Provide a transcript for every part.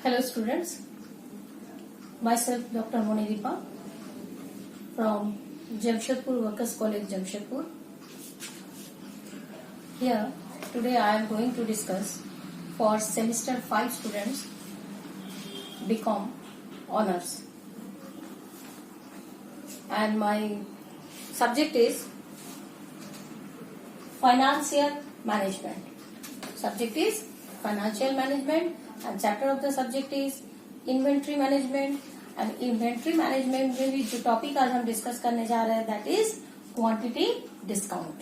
Hello students, myself Dr. Moniripa from Jamshedpur Workers College, Jamshedpur. Here today I am going to discuss for semester 5 students BCom honors, and my subject is financial management. Subject is financial management and chapter of the subject is inventory management. and inventory management में भी जो topic आज हम discuss करने जा रहे हैं that is quantity discount.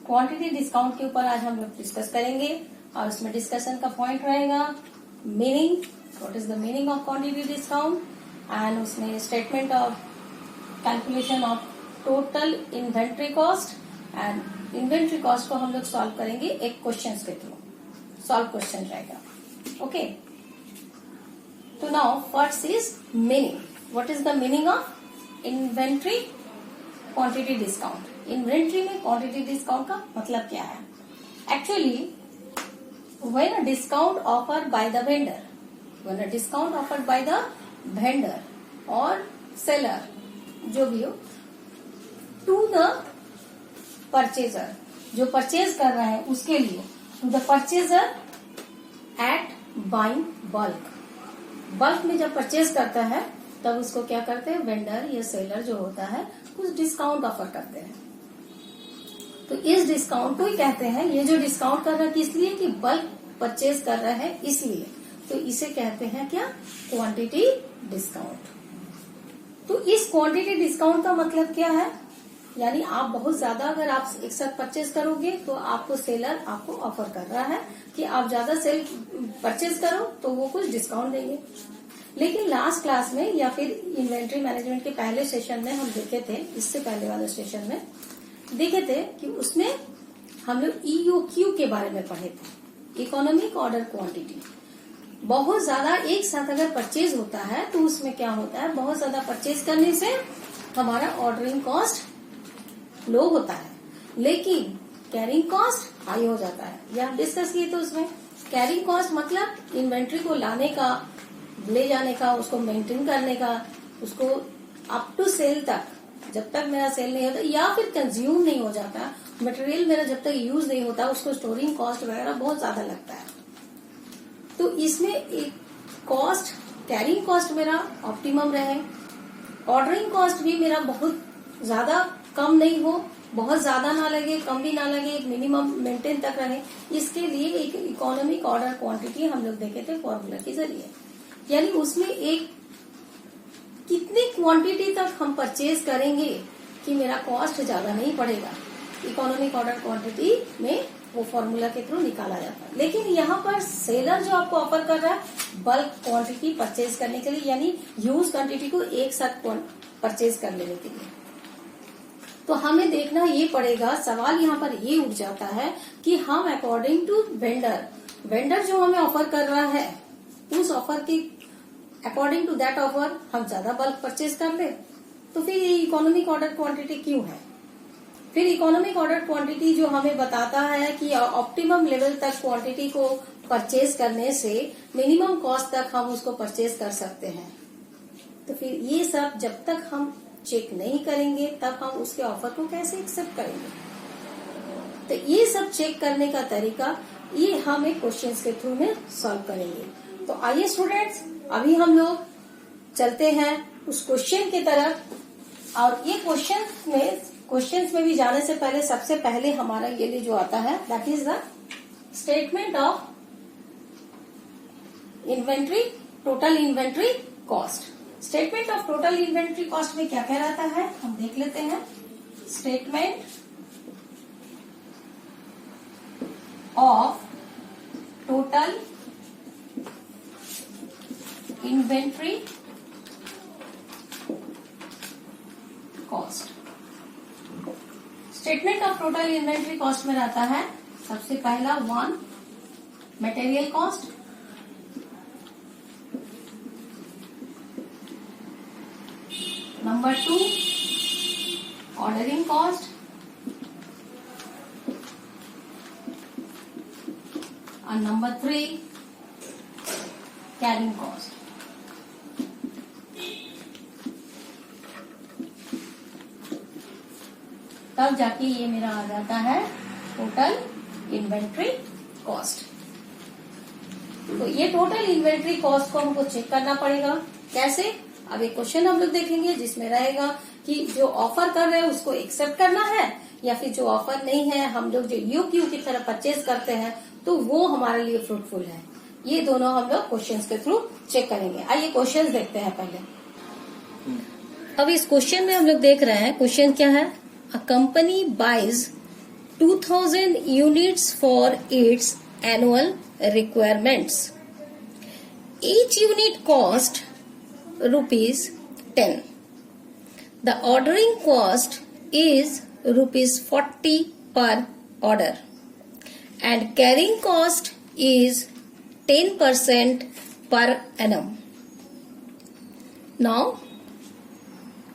Quantity discount के ऊपर आज हम लोग डिस्कस करेंगे और उसमें डिस्कशन का पॉइंट रहेगा meaning, what is the meaning of quantity discount, and उसमें statement of calculation of total inventory cost. And inventory cost को हम लोग सॉल्व करेंगे एक क्वेश्चन के थ्रू. सॉल्व क्वेश्चन रहेगा. ओके, तो now first is meaning. What is the meaning of inventory quantity discount. Inventory में क्वांटिटी डिस्काउंट का मतलब क्या है? Actually when a discount offered by the vendor, when a discount offered by the vendor or seller, जो भी हो, to the purchaser, जो purchase कर रहा है उसके लिए, to the purchaser at buying bulk. Bulk में जब परचेज करता है तब उसको क्या करते हैं, वेंडर या सेलर जो होता है कुछ डिस्काउंट ऑफर करते हैं. तो इस डिस्काउंट को ही कहते हैं, ये जो डिस्काउंट कर रहा है किस लिए, कि बल्क परचेज कर रहा है इसलिए, तो इसे कहते हैं क्या, क्वांटिटी डिस्काउंट. तो इस क्वांटिटी डिस्काउंट का मतलब क्या है, यानी आप बहुत ज्यादा अगर आप एक साथ परचेज करोगे तो आपको सेलर आपको ऑफर कर रहा है कि आप ज्यादा सेल परचेज करो तो वो कुछ डिस्काउंट देंगे. लेकिन लास्ट क्लास में या फिर इन्वेंट्री मैनेजमेंट के पहले सेशन में हम देखे थे, इससे पहले वाले सेशन में देखे थे कि उसमें हम लोग EOQ के बारे में पढ़े थे, इकोनॉमिक ऑर्डर क्वांटिटी. बहुत ज्यादा एक साथ अगर परचेज होता है तो उसमें क्या होता है, बहुत ज्यादा परचेज करने से हमारा ऑर्डरिंग कॉस्ट लो होता है लेकिन कैरिंग कॉस्ट हाई हो जाता है. ये हम डिस्कस किए थे. उसमें कैरिंग कॉस्ट मतलब इन्वेंट्री को लाने का, ले जाने का, उसको मेंटेन करने का, उसको अप टू सेल तक, जब तक मेरा सेल नहीं होता या फिर कंज्यूम नहीं हो जाता, मटेरियल मेरा जब तक यूज नहीं होता, उसको स्टोरिंग कॉस्ट वगैरह बहुत ज्यादा लगता है. तो इसमें एक कॉस्ट, कैरिंग कॉस्ट मेरा ऑप्टिमम रहे, ऑर्डरिंग कॉस्ट भी मेरा बहुत ज्यादा कम नहीं हो, बहुत ज्यादा ना लगे, कम भी ना लगे, एक मिनिमम मेंटेन तक रहे. इसके लिए एक इकोनॉमिक ऑर्डर क्वांटिटी हम लोग देखे थे फॉर्मूला के जरिए. यानी उसमें एक कितनी क्वांटिटी तक हम परचेज करेंगे कि मेरा कॉस्ट ज्यादा नहीं पड़ेगा, इकोनॉमिक ऑर्डर क्वांटिटी में वो फॉर्मूला के थ्रू निकाला जाता है. लेकिन यहाँ पर सेलर जो आपको ऑफर कर रहा है बल्क क्वांटिटी परचेज करने के लिए, यानी ह्यूज क्वांटिटी को एक साथ परचेज कर लेने के लिए, तो हमें देखना ये पड़ेगा. सवाल यहाँ पर ये उठ जाता है कि हम अकॉर्डिंग टू वेंडर जो हमें ऑफर कर रहा है उस ऑफर की अकॉर्डिंग टू दैट ऑफर हम ज्यादा बल्क परचेज कर ले, तो फिर ये इकोनॉमिक ऑर्डर क्वांटिटी क्यों है? फिर इकोनॉमिक ऑर्डर क्वांटिटी जो हमें बताता है कि ऑप्टिमम लेवल तक क्वांटिटी को परचेज करने से मिनिमम कॉस्ट तक हम उसको परचेज कर सकते हैं. तो फिर ये सब जब तक हम चेक नहीं करेंगे तब हम उसके ऑफर को कैसे एक्सेप्ट करेंगे? तो ये सब चेक करने का तरीका ये हम एक क्वेश्चन के थ्रू में सॉल्व करेंगे. तो आइए स्टूडेंट्स, अभी हम लोग चलते हैं उस क्वेश्चन की तरफ. और ये क्वेश्चन में भी जाने से पहले सबसे पहले हमारा ये लिए जो आता है that is the statement of inventory, total inventory cost. Statement of total inventory cost में क्या क्या रहता है हम देख लेते हैं. Statement of total inventory cost. Statement of total inventory cost में रहता है सबसे पहला 1 material cost, number 2 ordering cost, and number 3 carrying cost. तब जाके ये मेरा आ जाता है टोटल इन्वेंट्री कॉस्ट। तो ये टोटल इन्वेंट्री कॉस्ट को हमको चेक करना पड़ेगा। कैसे? अब एक क्वेश्चन हम लोग देखेंगे जिसमें रहेगा कि जो ऑफर कर रहे हैं उसको एक्सेप्ट करना है या फिर जो ऑफर नहीं है हम लोग जो यूक्यू की तरह परचेज करते हैं तो वो हमारे लिए फ्रूटफुल है। ये दोनों हम लोग क्वेश्चंस के थ्रू चेक करेंगे। आइए क्वेश्चंस देखते हैं पहले। अब इस क्वेश्चन में हम लोग देख रहे हैं, क्वेश्चन क्या है? A company buys 2000 units for its annual requirements. Each unit cost rupees 10. The ordering cost is rupees 40 per order and carrying cost is 10% per annum. Now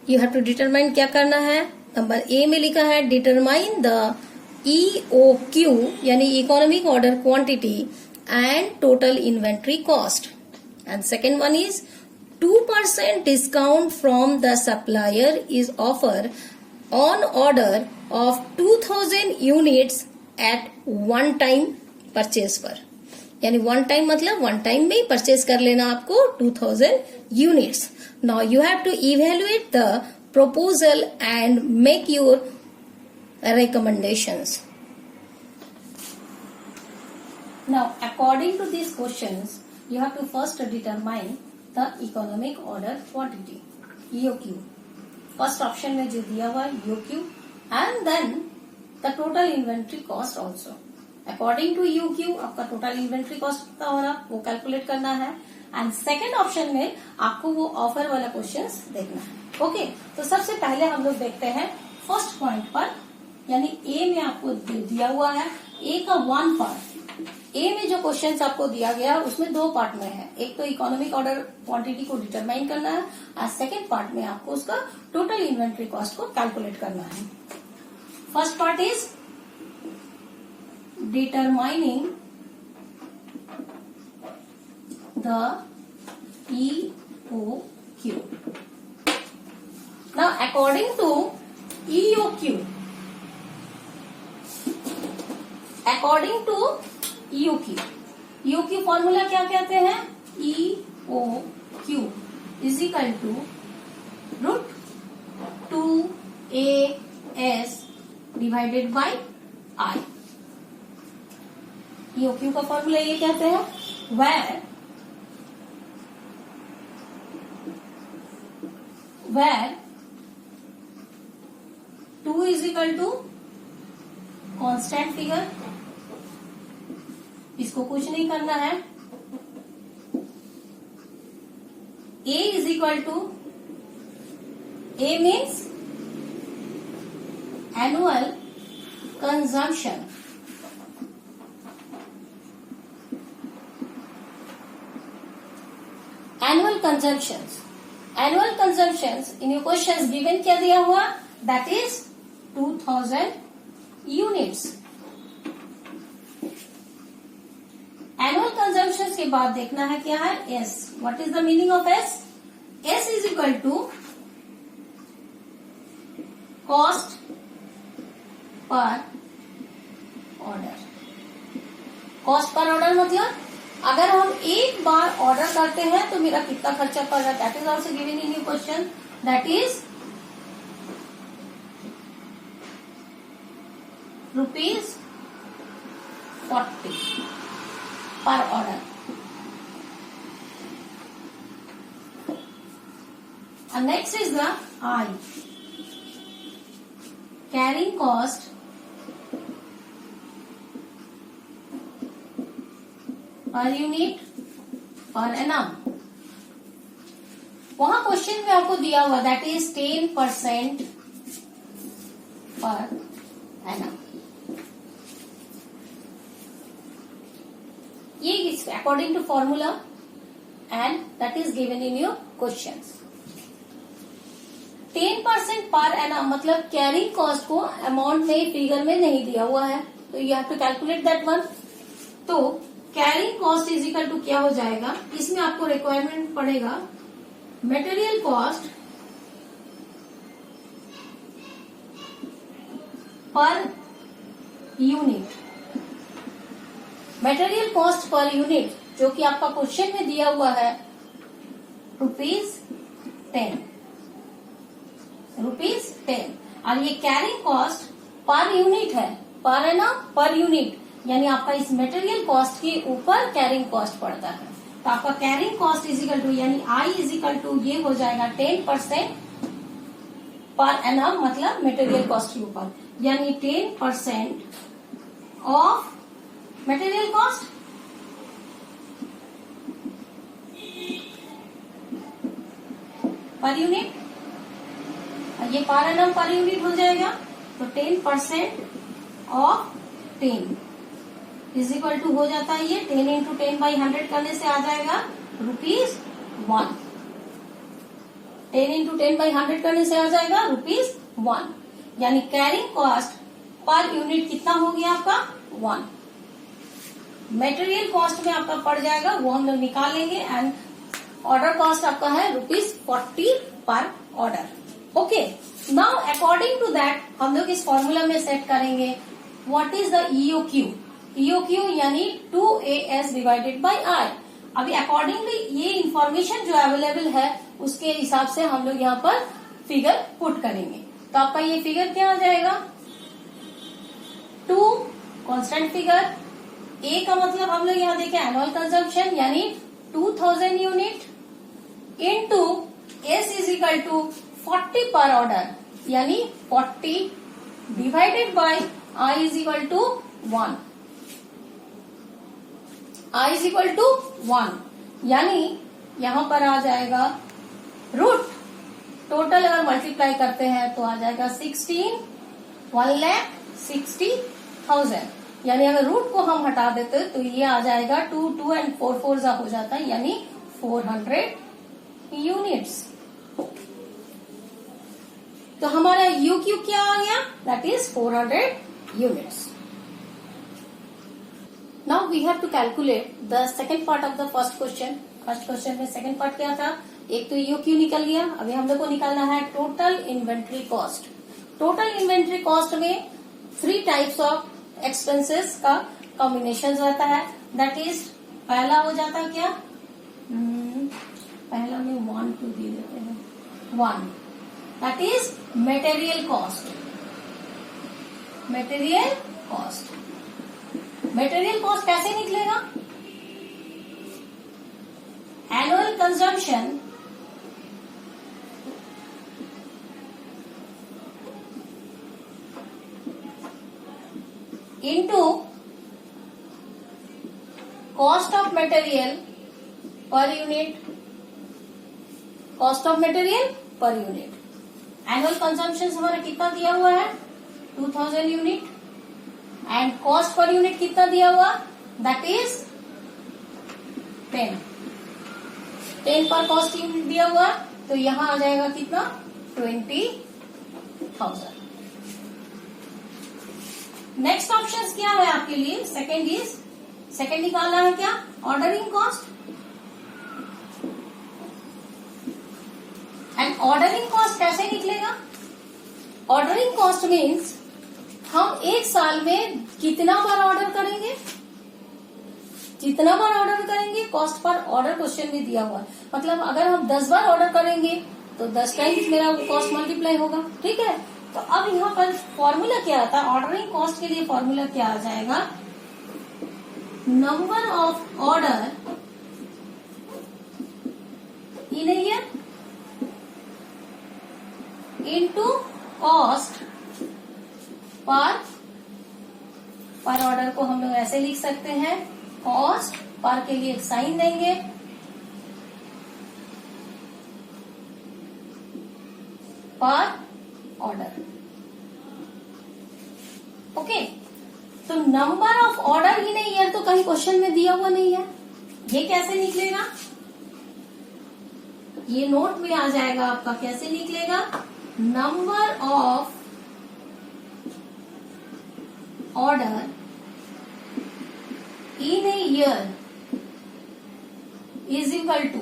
you have to determine क्या करना है। Number A में लिखा है determine the EOQ यानी economic order quantity and total inventory cost, and second one is 2% discount from the supplier is offer on order of 2000 units at one time purchase पर। यानी one time मतलब one time में ही purchase कर लेना आपको 2000 units. Now you have to evaluate the proposal and make your recommendations. Now, according to these questions, you have to first determine the economic order quantity, EOQ. First option में जो दिया हुआ है EOQ, and then the total inventory cost also. According to EOQ, आपका total inventory cost कितना हो रहा वो कैलकुलेट करना है, एंड सेकेंड ऑप्शन में आपको वो ऑफर वाला क्वेश्चंस देखना है। ओके, तो सबसे पहले हम लोग देखते हैं फर्स्ट पॉइंट पर, यानी ए में आपको दिया हुआ है ए का वन पार्ट। ए में जो क्वेश्चंस आपको दिया गया उसमें दो पार्ट में है, एक तो इकोनॉमिक ऑर्डर क्वांटिटी को डिटरमाइन करना है और सेकेंड पार्ट में आपको उसका टोटल इन्वेंट्री कॉस्ट को कैलकुलेट करना है। First part is determining the EOQ. Now, according to EOQ, EOQ formula क्या कहते हैं? EOQ is equal to √2AS divided by I। EOQ का फॉर्मूला ये कहते हैं where 2 is equal to constant figure, इसको कुछ नहीं करना है। A is equal to A means annual consumption, annual consumptions in your questions given क्या दिया हुआ? That is 2000 units। annual consumptions के बाद देखना है क्या है? S। What is the meaning of S? S is equal to cost per order। cost per order मतलब अगर हम एक बार ऑर्डर करते हैं तो मेरा कितना खर्चा पड़ रहा है, that is also given in your question, that is ₹40 per order. And next is the I, carrying cost per unit per annum। वहां क्वेश्चन में आपको दिया हुआ दैट इज 10% पर annum। ये according to formula and that is given in your questions. 10% per annum मतलब carrying cost को amount में figure में नहीं दिया हुआ है, तो you have to calculate that one. तो carrying cost is equal to क्या हो जाएगा, इसमें आपको रिक्वायरमेंट पड़ेगा material cost per unit. Material cost per unit जो कि आपका क्वेश्चन में दिया हुआ है ₹10, ₹10। और ये कैरिंग कॉस्ट पर यूनिट है, पर है ना, पर यूनिट, यानी आपका इस मटेरियल कॉस्ट के ऊपर कैरिंग कॉस्ट पड़ता है। तो आपका carrying cost is equal to यानी आई इज इक्वल टू ये हो जाएगा 10% पर एनम, मतलब मटेरियल कॉस्ट के ऊपर, यानी 10% of material cost per unit. ये पर एनम पर यूनिट हो जाएगा, तो 10% ऑफ 10 इज इक्वल टू हो जाता है ये 10 इंटू 10/100 करने से आ जाएगा ₹1। 10 इंटू 10/100 करने से आ जाएगा ₹1, यानी कैरिंग कॉस्ट पर यूनिट कितना हो गया आपका 1। मटेरियल कॉस्ट में आपका पड़ जाएगा, वो हम लोग निकालेंगे, एंड ऑर्डर कॉस्ट आपका है ₹40 per order. Okay, now according to that हम लोग इस फॉर्मूला में सेट करेंगे what is the EOQ. EOQ यानी 2AS डिवाइडेड बाई आई। अभी अकॉर्डिंगली ये इंफॉर्मेशन जो अवेलेबल है उसके हिसाब से हम लोग यहाँ पर फिगर पुट करेंगे। तो आपका ये फिगर क्या आ जाएगा, 2 कांस्टेंट फिगर, ए का मतलब हम लोग यहाँ देखें एनुअल कंजम्पशन यानी 2000 unit into S is equal to 40 per order, यानी 40 divided by I is equal to 1। I is equal to 1, यानी यहां पर आ जाएगा रूट, टोटल अगर मल्टीप्लाई करते हैं तो आ जाएगा 1,60,000, यानी अगर रूट को हम हटा देते तो ये आ जाएगा 2 2 एंड 4 4 हो जाता है, यानी 400 यूनिट्स। तो हमारा यूक्यू क्या आ गया, that is 400 units. Now we have to calculate the second part of the first question. First question में सेकेंड पार्ट क्या था, एक तो ईओक्यू निकल गया, अभी हम लोग को निकालना है total inventory cost. Total inventory cost में 3 टाइप्स ऑफ एक्सपेंसेस का कॉम्बिनेशन रहता है, दैट इज पहला हो जाता है क्या, पहला में 1 2 दे देते हैं, 1 that is material cost. Material cost, material cost कैसे निकलेगा, annual consumption into cost of material per unit, cost of material per unit. Annual consumption हमारा कितना दिया हुआ है 2000 unit, and cost per unit कितना दिया हुआ, दैट इज 10 पर कॉस्ट यूनिट दिया हुआ, तो यहां आ जाएगा कितना 20,000। नेक्स्ट ऑप्शन क्या है आपके लिए, सेकेंड निकालना है क्या, ordering cost. And ordering cost कैसे निकलेगा, ऑर्डरिंग कॉस्ट मीन्स हम एक साल में कितना बार ऑर्डर करेंगे, जितना बार ऑर्डर करेंगे कॉस्ट पर ऑर्डर क्वेश्चन में दिया हुआ, मतलब अगर हम 10 बार ऑर्डर करेंगे तो 10 टाइम्स मेरा कॉस्ट मल्टीप्लाई होगा, ठीक है। तो अब यहाँ पर फॉर्मूला क्या आता है, ऑर्डरिंग कॉस्ट के लिए फॉर्मूला क्या आ जाएगा, number of order in a year into cost per order को हम लोग ऐसे लिख सकते हैं, कॉस्ट पर के लिए एक साइन देंगे, पर ऑर्डर। ओके, तो number of order in a year तो कहीं क्वेश्चन में दिया हुआ नहीं है, ये कैसे निकलेगा, ये नोट में आ जाएगा आपका, कैसे निकलेगा, number of order in a year is equal to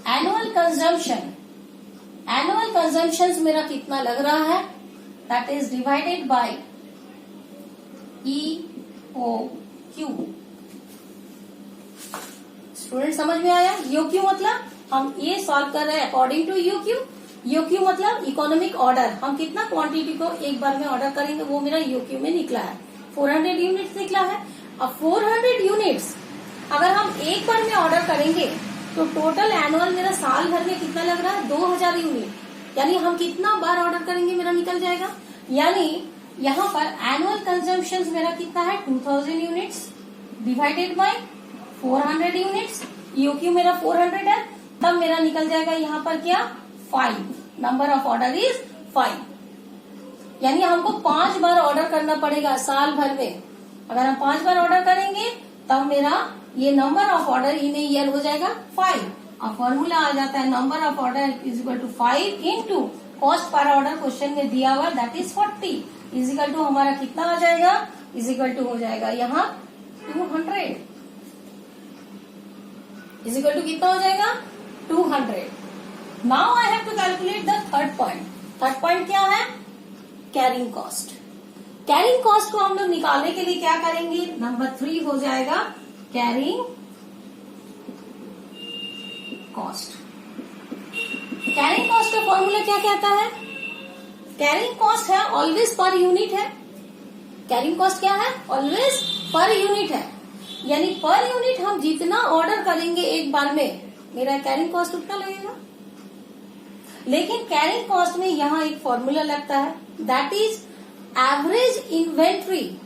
annual consumption. Annual consumption मेरा कितना लग रहा है, that is divided by EOQ। Student समझ में आया? EOQ मतलब हम ये सॉल्व कर रहे हैं अकॉर्डिंग टू EOQ। EOQ मतलब इकोनॉमिक ऑर्डर, हम कितना क्वांटिटी को एक बार में ऑर्डर करेंगे वो मेरा EOQ में निकला है, 400 यूनिट्स निकला है। अब 400 यूनिट्स अगर हम एक बार में ऑर्डर करेंगे तो टोटल एनुअल मेरा साल भर में कितना लग रहा है, 2000 यूनिट। यानी हम कितना बार ऑर्डर करेंगे मेरा निकल जाएगा। यानी यहाँ पर एनुअल कंजम्पशन मेरा कितना है, 2000 units divided by 400 units. EOQ मेरा 400 है, तब मेरा निकल जाएगा यहाँ पर क्या, 5। Number of order is 5। यानी हमको 5 बार ऑर्डर करना पड़ेगा साल भर में। अगर हम 5 बार ऑर्डर करेंगे तब मेरा ये number of order in a year हो जाएगा 5। अब फॉर्मूला आ जाता है number of order is equal to 5 into cost per order question में दिया हुआ that is 40 is equal to हमारा कितना आ जाएगा, इज इक्वल टू हो जाएगा यहाँ 200 इज इक्वल टू कितना हो जाएगा, 200। Now I have to calculate the third point. Third point क्या है, कैरिंग कॉस्ट। कैरिंग कॉस्ट को हम लोग निकालने के लिए क्या करेंगे, नंबर 3 हो जाएगा कैरिंग कॉस्ट। कैरिंग कॉस्ट का फॉर्मूला क्या कहता है, कैरिंग कॉस्ट है ऑलवेज पर यूनिट है। कैरिंग कॉस्ट क्या है, ऑलवेज पर यूनिट है। यानी पर यूनिट हम जितना ऑर्डर करेंगे एक बार में मेरा कैरिंग कॉस्ट उतना लगेगा। लेकिन कैरिंग कॉस्ट में यहाँ एक फॉर्मूला लगता है that is average inventory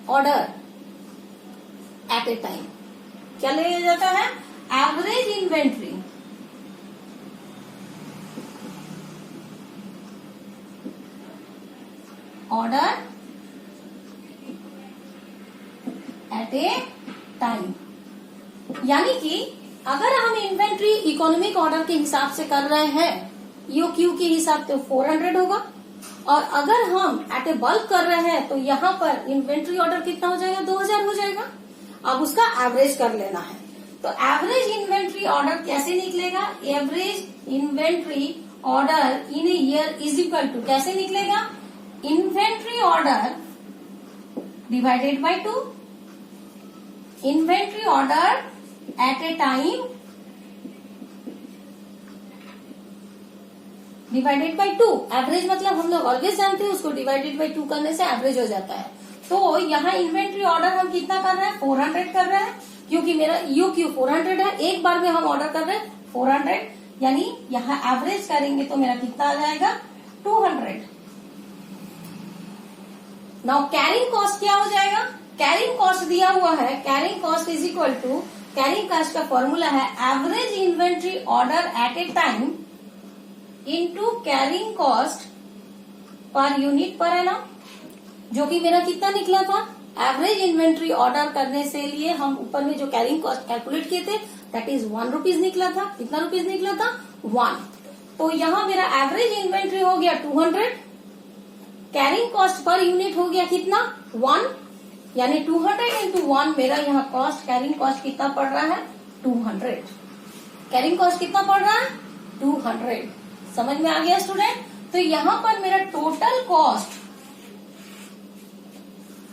order at a time. क्या लिया जाता है, average inventory order at a time. यानी कि अगर हम इन्वेंट्री इकोनॉमिक ऑर्डर के हिसाब से कर रहे हैं EOQ के हिसाब से 400 होगा, और अगर हम एट ए बल्क कर रहे हैं तो यहाँ पर इन्वेंट्री ऑर्डर कितना हो जाएगा, 2000 हो जाएगा। अब उसका एवरेज कर लेना है। तो एवरेज इन्वेंट्री ऑर्डर कैसे निकलेगा, average inventory order in a year is equal to कैसे निकलेगा, inventory order divided by 2। Inventory order at a time divided by 2। Average मतलब हम लोग ऑलवेज जानते हैं उसको डिवाइडेड बाय 2 करने से एवरेज हो जाता है। तो यहाँ इन्वेंट्री ऑर्डर हम कितना कर रहे हैं, 400 कर रहे हैं, क्योंकि मेरा EOQ 400 है, एक बार में हम ऑर्डर कर रहे हैं 400। यानी यहाँ एवरेज करेंगे तो मेरा कितना आ जाएगा, 200। नाउ कैरिंग कॉस्ट क्या हो जाएगा, कैरिंग कॉस्ट दिया हुआ है, carrying cost is equal to, carrying cost का फॉर्मूला है average inventory order at a time into carrying cost per unit per annum, जो कि मेरा कितना निकला था, एवरेज इन्वेंट्री ऑर्डर करने से लिए हम ऊपर में जो कैरिंग कॉस्ट कैलकुलेट किए थे दैट इज 1 रुपीज निकला था। कितना रुपीज निकला था, 1। तो यहाँ मेरा एवरेज इन्वेंट्री हो गया 200, कैरिंग कॉस्ट पर यूनिट हो गया कितना, 1। यानी 200 इंटू 1 मेरा यहाँ कॉस्ट, कैरिंग कॉस्ट कितना पड़ रहा है, 200। कैरिंग कॉस्ट कितना पड़ रहा है, 200। समझ में आ गया स्टूडेंट। तो यहाँ पर मेरा टोटल कॉस्ट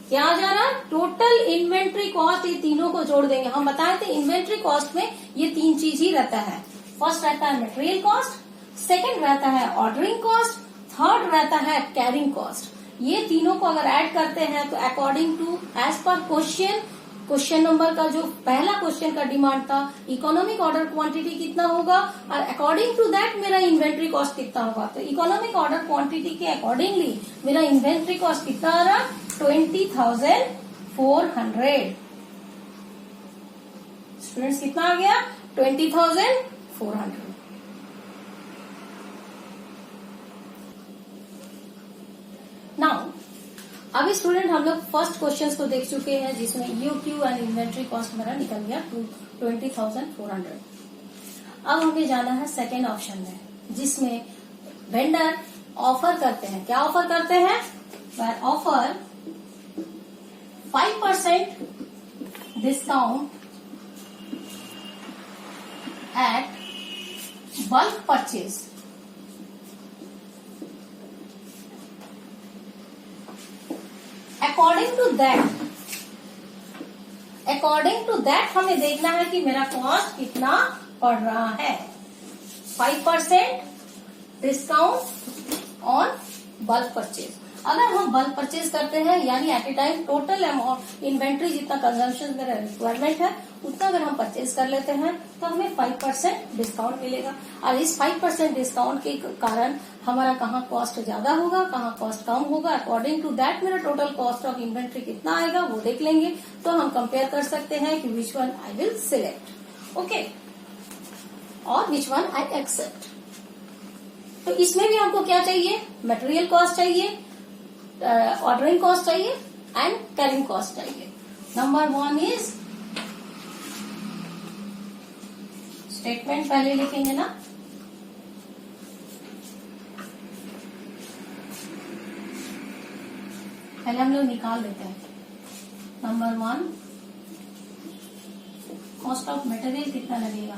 क्या आ जा रहा है, टोटल इन्वेंट्री कॉस्ट, ये तीनों को जोड़ देंगे। हम बताए थे इन्वेंट्री कॉस्ट में ये 3 चीज ही रहता है। फर्स्ट रहता है मटेरियल कॉस्ट, सेकंड रहता है ऑर्डरिंग कॉस्ट, थर्ड रहता है कैरिंग कॉस्ट। ये तीनों को अगर ऐड करते हैं तो according to as per question number का जो पहला क्वेश्चन का डिमांड था, इकोनॉमिक ऑर्डर क्वांटिटी कितना होगा और अकॉर्डिंग टू दैट मेरा इन्वेंट्री कॉस्ट कितना होगा। तो इकोनॉमिक ऑर्डर क्वांटिटी के अकॉर्डिंगली मेरा इन्वेंट्री कॉस्ट कितना आ रहा, 20,400। स्टूडेंट्स कितना आ गया, 20,400। नाउ अभी स्टूडेंट हम लोग फर्स्ट क्वेश्चन को देख चुके हैं जिसमें EOQ एंड इन्वेंट्री कॉस्ट मेरा निकल गया 20,400। अब हमें जाना है सेकेंड ऑप्शन में जिसमें वेंडर ऑफर करते हैं। क्या ऑफर करते हैं, offer 5% discount at bulk purchase. According to that हमें देखना है कि मेरा कॉस्ट कितना पड़ रहा है। 5% डिस्काउंट ऑन बल्क परचेज। अगर हम बल्क परचेज करते हैं यानी at a time total amount inventory जितना कंजम्पशन मेरा रिक्वायरमेंट है उतना अगर हम परचेज कर लेते हैं तो हमें 5% डिस्काउंट मिलेगा। और इस 5% डिस्काउंट के कारण हमारा कहाँ कॉस्ट ज्यादा होगा, कहाँ कॉस्ट कम होगा, अकॉर्डिंग टू दैट मेरा टोटल कॉस्ट ऑफ इन्वेंट्री कितना आएगा वो देख लेंगे। तो हम कंपेयर कर सकते हैं कि which one I will select, okay, और विच वन आई एक्सेप्ट। तो इसमें भी हमको क्या चाहिए, मटेरियल कॉस्ट चाहिए, ऑर्डरिंग कॉस्ट चाहिए एंड कैरिंग कॉस्ट चाहिए। नंबर 1 इज स्टेटमेंट, पहले लिखेंगे ना, पहले हम लोग निकाल लेते हैं। नंबर 1 कॉस्ट ऑफ मटेरियल कितना लगेगा,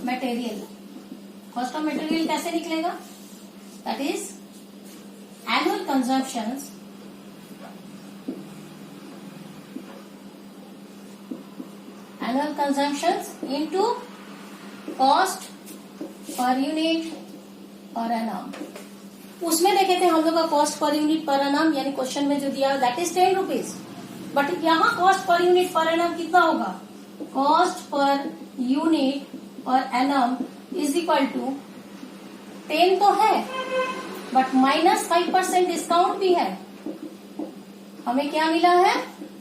मटेरियल कॉस्ट ऑफ मटेरियल कैसे निकलेगा, that is annual consumptions into cost per unit per annum। उसमें देखे थे हम लोग का cost per unit per annum यानी क्वेश्चन में जो दिया दैट इज 10 रुपीज, बट यहाँ cost per unit per annum कितना होगा, cost per unit per annum is equal to 10 तो है बट माइनस 5% डिस्काउंट भी है। हमें क्या मिला है,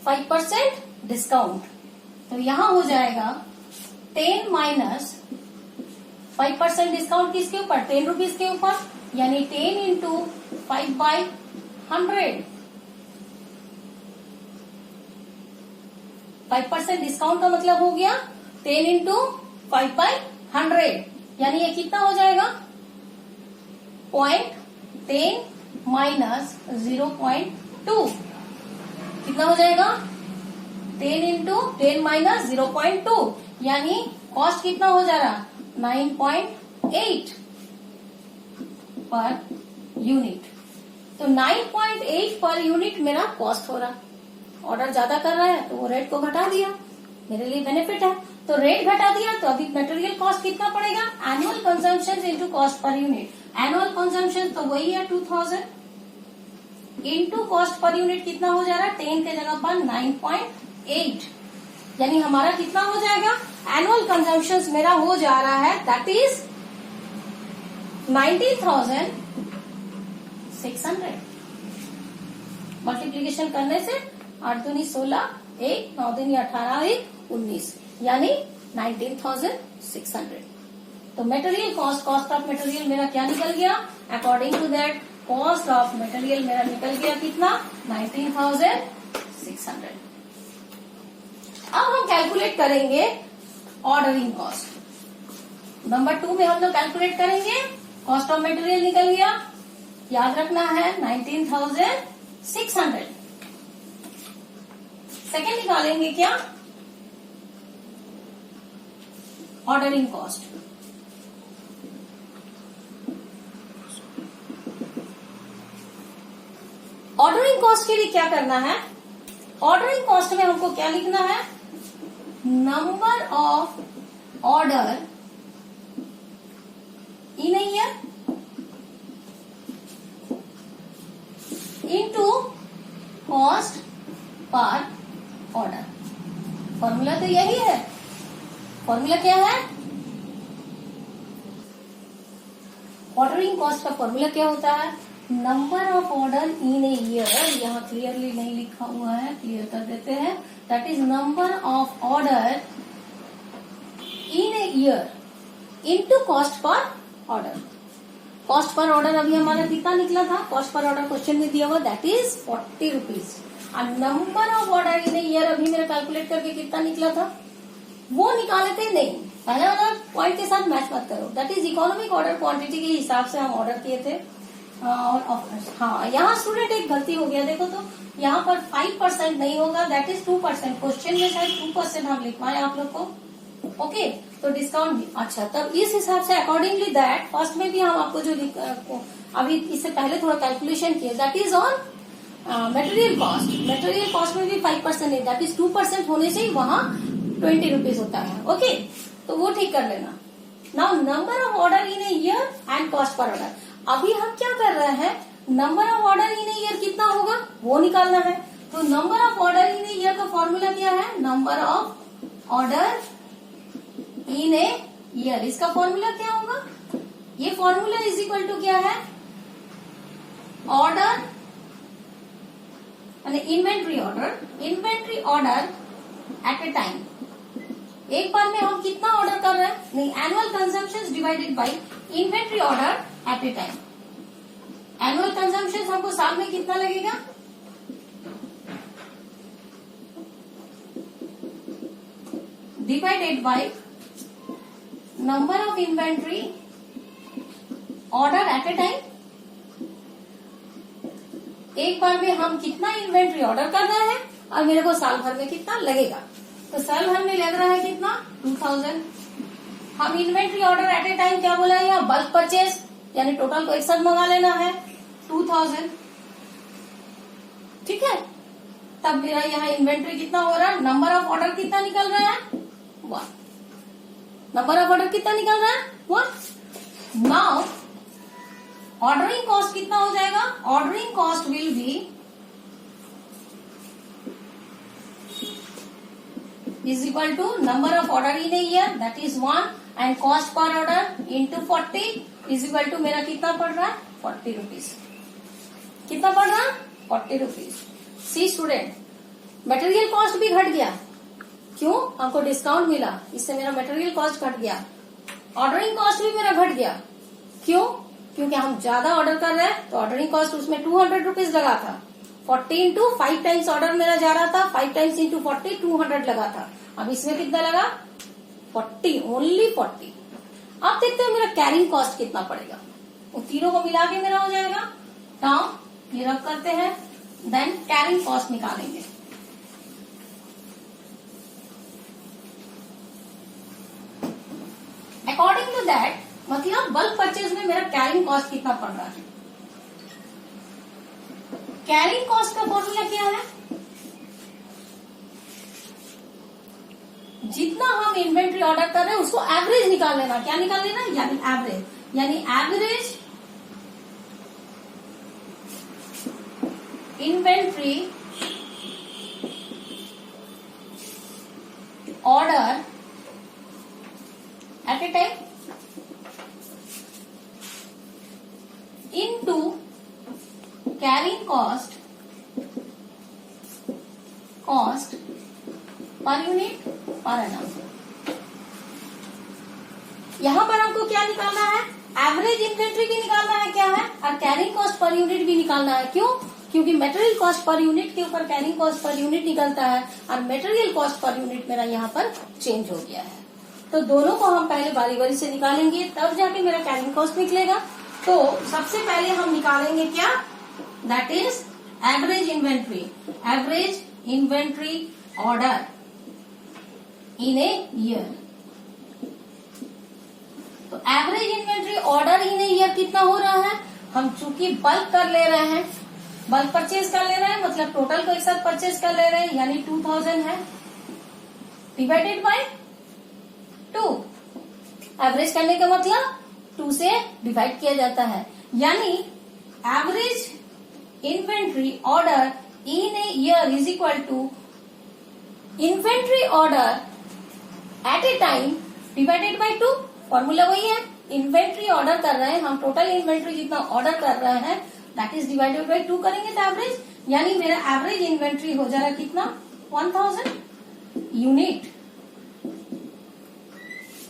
5% डिस्काउंट। तो यहां हो जाएगा 10 माइनस 5% डिस्काउंट किसके ऊपर, 10 रुपीज के ऊपर, यानी 10 इंटू 5/100। 5% डिस्काउंट का मतलब हो गया 10 इंटू 5/100, यानी ये कितना हो जाएगा, 10 माइनस 0.2 कितना हो जाएगा, 10 इंटू 10 माइनस 0.2, यानी कॉस्ट कितना हो जा रहा, 9.8 पर यूनिट। तो 9.8 पर यूनिट मेरा कॉस्ट हो रहा। ऑर्डर ज्यादा कर रहा है तो वो रेट को घटा दिया, मेरे लिए बेनिफिट है। तो रेट घटा दिया तो अभी मटेरियल कॉस्ट कितना पड़ेगा, annual consumption into cost per unit. Annual consumption तो वही है 2000 इंटू कॉस्ट पर यूनिट कितना हो जा रहा है, 10 के जगह पर 9.8, यानी हमारा कितना हो जाएगा, एनुअल कंजम्पशन मेरा हो जा रहा है दैट इज 19,600। मल्टीप्लीकेशन करने से 8 दूनी 16, 1 9 दूनी 18, 1 19, यानी 19,600। तो material cost, cost of material मेरा क्या निकल गया, according to that cost of material मेरा निकल गया कितना, 19,600। अब हम कैलकुलेट करेंगे ऑर्डरिंग कॉस्ट। नंबर 2 में हम लोग कैलकुलेट करेंगे, कॉस्ट ऑफ मटेरियल निकल गया, याद रखना है 19,600। सेकेंड निकालेंगे क्या, ऑर्डरिंग कॉस्ट। ऑर्डरिंग कॉस्ट के लिए क्या करना है, ऑर्डरिंग कॉस्ट में हमको क्या लिखना है, number of order in a year into cost per order. Formula तो यही है, फॉर्मूला क्या है, ऑर्डरिंग कॉस्ट का फॉर्मूला क्या होता है, number of order in a year, यहाँ क्लियरली नहीं लिखा हुआ है, क्लियर कर देते हैं, that is number of order in a year into cost per order. Cost per order अभी हमारा कितना निकला था, कॉस्ट पर ऑर्डर क्वेश्चन में दिया हुआ दैट इज 40 रुपीज। और number of order in a year अभी मेरा कैलकुलेट करके कितना निकला था, वो निकाले थे नहीं, पहले वाला पॉइंट के साथ मैच मत करो, that is economic order quantity के हिसाब से हम ऑर्डर किए थे। और ऑफर्स। हाँ, यहाँ स्टूडेंट एक गलती हो गया, देखो तो यहाँ पर 5% नहीं होगा, दैट इज 2%। क्वेश्चन में शायद 2% हम लिखवाए आप लोग को। ओके, तो डिस्काउंट भी अच्छा, तब इस हिसाब से अकॉर्डिंगली दैट फर्स्ट में भी हम आपको जो अभी इससे पहले थोड़ा कैलकुलेशन किए, that is on material cost. Material cost में भी 5% नहीं, दैट इज 2% होने से ही वहां 20 रुपीज होता है। ओके, तो वो ठीक कर लेना। Now number of order in a year and cost per order. अभी हम क्या कर रहे हैं, number of order in a year कितना होगा वो निकालना है। तो number of order in a year का फॉर्मूला क्या है, number of order in a year. इसका फॉर्मूला क्या होगा, ये फॉर्मूला इज इक्वल टू क्या है, ऑर्डर यानी inventory order at a time. एक बार में हम कितना ऑर्डर कर रहे हैं, नहीं, annual consumption divided by inventory order at a time. Annual consumption हमको साल में कितना लगेगा, divided by number of inventory order at a time. एक बार में हम कितना इन्वेंट्री ऑर्डर कर रहे हैं और मेरे को साल भर में कितना लगेगा, तो साल भर में लग रहा है कितना, 2000। हम inventory order at a time क्या बोला है यहाँ, बल्क परचेज, यानी टोटल को एक साथ मंगा लेना है 2000। ठीक है, तब मेरा यहाँ इन्वेंट्री कितना हो रहा है, नंबर ऑफ ऑर्डर कितना निकल रहा है, 1। नंबर ऑफ ऑर्डर कितना निकल रहा है, 1। नाउ ऑर्डरिंग कॉस्ट कितना हो जाएगा, ordering cost will be is equal to number of order in a year, that is 1, and cost per order into 40 is equal to मेरा कितना पड़ रहा है, 40 रुपीज। कितना पड़ रहा है, 40 रुपीज। सी स्टूडेंट, मटेरियल कॉस्ट भी घट गया, क्यों, हमको डिस्काउंट मिला, इससे मेरा मटेरियल कॉस्ट घट गया। ऑर्डरिंग कॉस्ट भी मेरा घट गया, क्यों, क्योंकि हम ज्यादा ऑर्डर कर रहे हैं, तो ऑर्डरिंग कॉस्ट उसमें 200 रुपीज लगा था। 40 इंटू 5 टाइम्स ऑर्डर मेरा जा रहा था, 5 टाइम्स इंटू 40 200 लगा था। अब इसमें कितना लगा, 40, ओनली 40। अब देखते हैं मेरा कैरिंग कॉस्ट कितना पड़ेगा, वो तीनों को मिला के मेरा हो जाएगा। टर्म ये रब करते हैं, देन कैरिंग कॉस्ट निकालेंगे। अकॉर्डिंग टू दैट, मतलब बल्क परचेज में मेरा कैरिंग कॉस्ट कितना पड़ रहा है। कैरिंग कॉस्ट का फॉर्मूला क्या है, जितना हम इन्वेंट्री ऑर्डर कर रहे हैं उसको एवरेज निकाल लेना। क्या निकाल लेना, यानी एवरेज, यानी average inventory order at a time into carrying cost per unit per annum. यहां पर हमको क्या निकालना है, एवरेज इन्वेंट्री भी निकालना है क्या है, और कैरिंग कॉस्ट पर यूनिट भी निकालना है। क्यों, क्योंकि मटेरियल कॉस्ट पर यूनिट के ऊपर कैरिंग कॉस्ट पर यूनिट निकलता है, और मटेरियल कॉस्ट पर यूनिट मेरा यहाँ पर चेंज हो गया है। तो दोनों को हम पहले बारी बारी से निकालेंगे, तब जाके मेरा कैरिंग कॉस्ट निकलेगा। तो सबसे पहले हम निकालेंगे क्या, that is average inventory order in a year. तो average inventory order in a year कितना हो रहा है, हम चूंकि बल्क कर ले रहे हैं, बल्क परचेज कर ले रहे हैं, मतलब टोटल को एक साथ परचेज कर ले रहे हैं, यानी 2000 है, डिवाइडेड बाय 2। एवरेज करने का मतलब 2 से डिवाइड किया जाता है, यानी average inventory order in a year is equal to inventory order at a time divided by 2। Formula वही है, इन्वेंट्री ऑर्डर कर रहे हैं हम, टोटल इन्वेंट्री जितना ऑर्डर कर रहे हैं दैट इज डिवाइडेड बाय 2 करेंगे तो एवरेज, यानी मेरा एवरेज इन्वेंट्री हो जा रहा है कितना, 1000 यूनिट।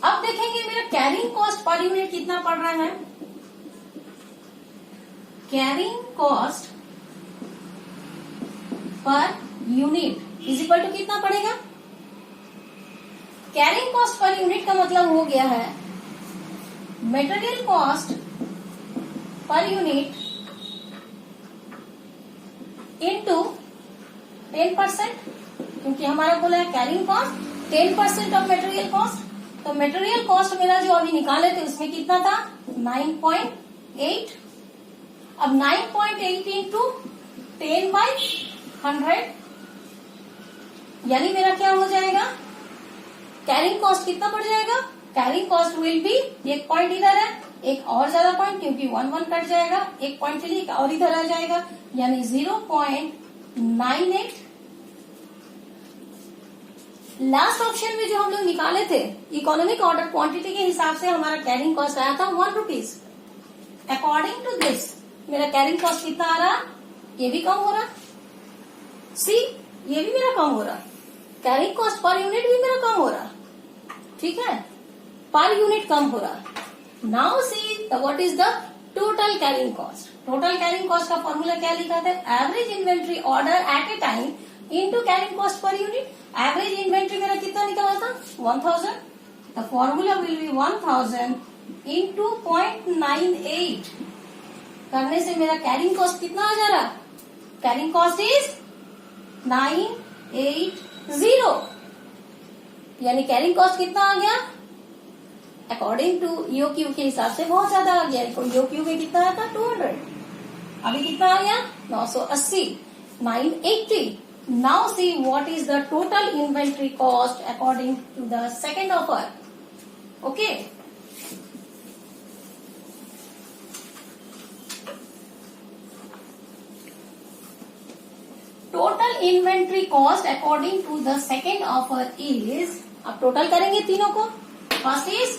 अब देखेंगे मेरा कैरिंग कॉस्ट पर यूनिट कितना पड़ रहा है। Carrying cost per unit is equal to कितना पड़ेगा, कैरिंग कॉस्ट पर यूनिट का मतलब हो गया है material cost per unit into 10%, क्योंकि हमारा बोला है carrying cost 10% of material cost. तो मटेरियल कॉस्ट मेरा जो अभी निकाले थे उसमें कितना था 9.8। अब 9.8 इंटू 10/100 यानी मेरा क्या हो जाएगा, कैरिंग कॉस्ट कितना बढ़ जाएगा, कैरिंग कॉस्ट विल बी, एक पॉइंट इधर है, एक और ज्यादा पॉइंट क्योंकि 1 कट जाएगा, एक पॉइंट चलिए और इधर आ जाएगा, यानी 0.98। लास्ट ऑप्शन में जो हम लोग निकाले थे इकोनॉमिक ऑर्डर क्वांटिटी के हिसाब से हमारा कैरिंग कॉस्ट आया था 1 रुपीज। अकॉर्डिंग टू दिस मेरा कैरिंग कॉस्ट कितना आ रहा, ये भी कम हो रहा, सी ये भी मेरा कम हो रहा, कैरिंग कॉस्ट पर यूनिट भी मेरा कम हो रहा, ठीक है, पर यूनिट कम हो रहा। Now see what is the total carrying cost. Total carrying cost का फॉर्मूला क्या लिखा था, average inventory order at a time into carrying cost per unit. Average inventory मेरा कितना निकला था 1000, the formula will be 1000 into 0.98 करने से मेरा कैरिंग कॉस्ट कितना आ जा रहा, कैरिंग कॉस्ट इज 980, यानी कैरिंग कॉस्ट कितना आ गया, अकॉर्डिंग टू ईओक्यू के हिसाब से बहुत ज्यादा आ गया। ईओक्यू में कितना आया था 200, अभी कितना आ गया 980, 980। Now see what is the total inventory cost according to the second offer. Okay, total inventory cost according to the second offer is, अब टोटल करेंगे तीनों को। First is,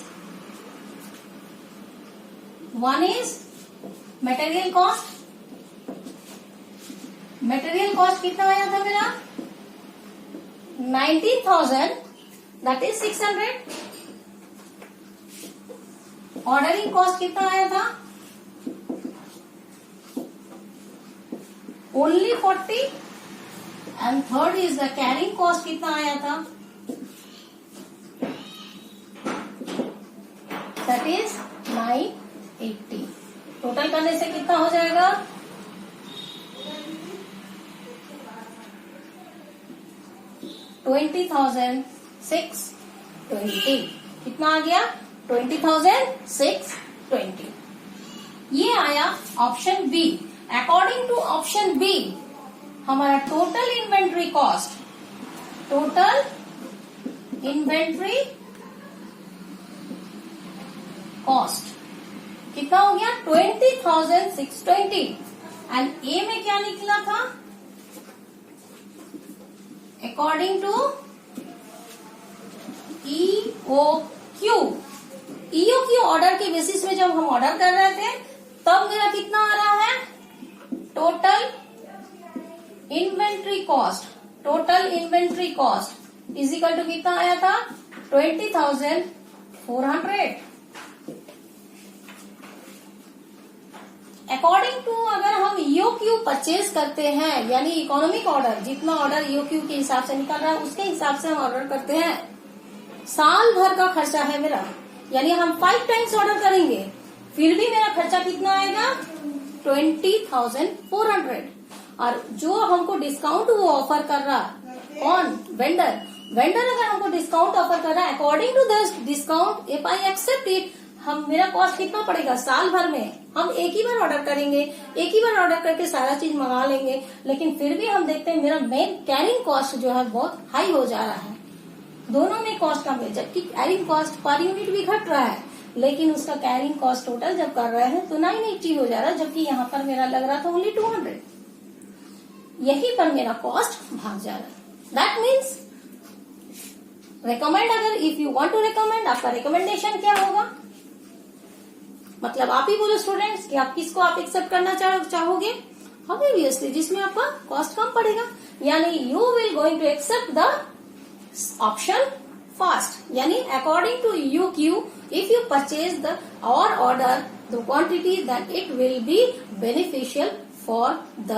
one is material cost. Material cost कितना आया था मेरा 19,000, that is 600। Ordering cost कितना आया था only 40, and third is the carrying cost कितना आया था, दैट इज 980। टोटल करने से कितना हो जाएगा 20,620। कितना आ गया 20,620। ये आया option B. According to option B हमारा total inventory cost, total inventory cost कितना हो गया 20,620। एंड ए में क्या निकला था, according to EOQ. EOQ order के बेसिस में जब हम ऑर्डर कर रहे थे तब मेरा कितना आ रहा है, total inventory cost, total inventory cost is equal to कितना आया था 20,400। अकॉर्डिंग टू अगर हम ईओक्यू परचेज करते हैं, यानी इकोनॉमिक ऑर्डर, जितना ऑर्डर ईओक्यू के हिसाब से निकल रहा है उसके हिसाब से हम ऑर्डर करते हैं, साल भर का खर्चा है मेरा, यानी हम 5 टाइम्स ऑर्डर करेंगे फिर भी मेरा खर्चा कितना आएगा 20,400। और जो हमको डिस्काउंट वो ऑफर कर रहा कौन, वेंडर। वेंडर अगर हमको डिस्काउंट ऑफर कर रहा है, according to this discount if I accept it, हम मेरा कॉस्ट कितना पड़ेगा साल भर में, हम एक ही बार ऑर्डर करेंगे, एक ही बार ऑर्डर करके सारा चीज मंगा लेंगे, लेकिन फिर भी हम देखते हैं मेरा मेन कैरिंग कॉस्ट जो है बहुत हाई हो जा रहा है। दोनों में कॉस्ट कम है, जबकि कैरिंग कॉस्ट पर यूनिट भी घट रहा है, लेकिन उसका कैरिंग कॉस्ट टोटल जब कर रहे हैं तो 980 हो जा रहा है, जबकि यहाँ पर मेरा लग रहा था ओनली 200। यही पर मेरा कॉस्ट भाग जा रहा है। दैट मीन्स रिकमेंड, अगर if you want to recommend, आपका रिकमेंडेशन क्या होगा, मतलब आप ही बोलो स्टूडेंट्स कि आप किसको आप एक्सेप्ट करना चाहोगे, ऑब्वियसली जिसमें आपका कॉस्ट कम पड़ेगा, यानी you will going to accept the option first, यानी according to EOQ if you purchase the और order the quantity then it will be beneficial for the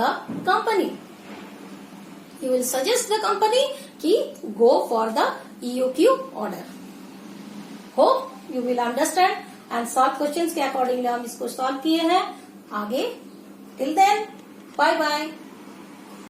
company. You will suggest the company कि go for the EOQ order. Hope you will understand and solve questions के accordingly हम इसको solve किए हैं। आगे till then bye bye.